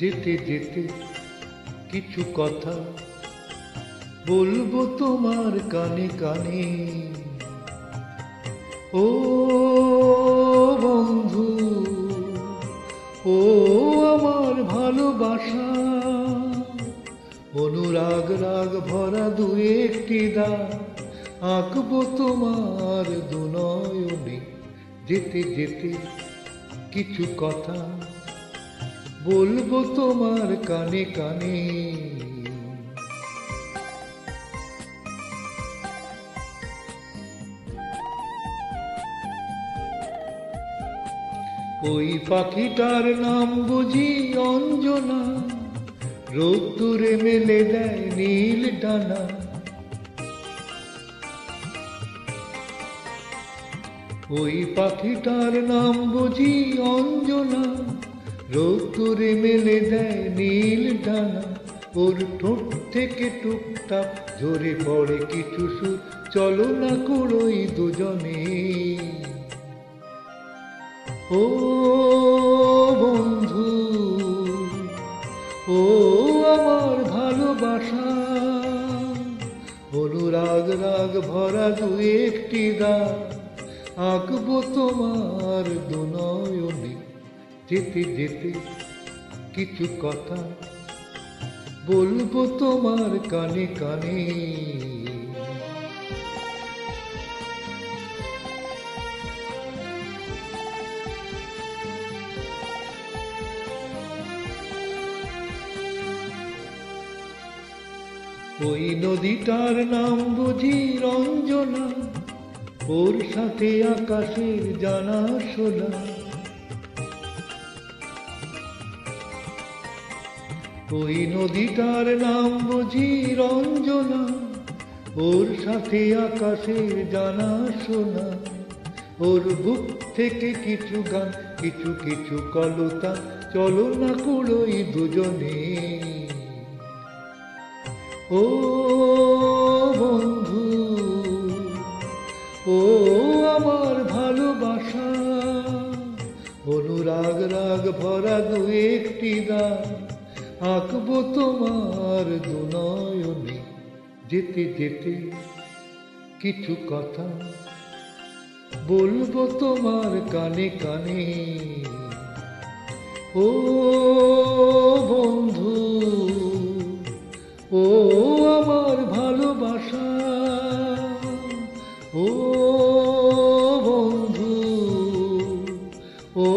যেতে যেতে কিছু কথা বলবো তোমার কানে কানে। ও বন্ধু, ও আমার ভালোবাসা, অনুরাগ রাগ ভরা দু একটি দাগ আঁকবো তোমার দুনয়নে। যেতে যেতে কিছু কথা বলবো তোমার কানে কানে। ওই পাখিটার নাম বুঝি অঞ্জনা, রোদ্দুরে মেলে দেয় নীল ডানা। ওই পাখিটার নাম বুঝি অঞ্জনা, রোদ্দুরে মেলে দেয় নীল ডানা। ওর ঠোঁট থেকে টুকটাক ঝরে পড়ে কিছু সুর, চলো না কুড়োই দুজনে। ও বন্ধু, ও আমার ভালোবাসা, অনুরাগ রাগ ভরা দু একটি দাগ আঁকবো তোমার দুনয়নে। যেতে যেতে কিছু কথা বলবো তোমার কানে কানে। ওই নদীটার নাম বুঝি রঞ্জনা, ওর সাথে আকাশের জানাশোনা। ওই নদীটার নাম বুঝি রঞ্জনা, ওর সাথে আকাশের জানাশোনা। ওর বুক থেকে কিছু গান, কিছু কিছু কলতা, চলো না কুড়োই দুজনে। ও বন্ধু, ও আমার ভালোবাসা, অনুরাগ রাগ ভরা দু একটি দাগ আঁকবো তোমার দুনয়নে। যেতে যেতে কিছু কথা বলবো তোমার কানে কানে। ও বন্ধু, ও আমার ভালোবাসা, ও বন্ধু, ও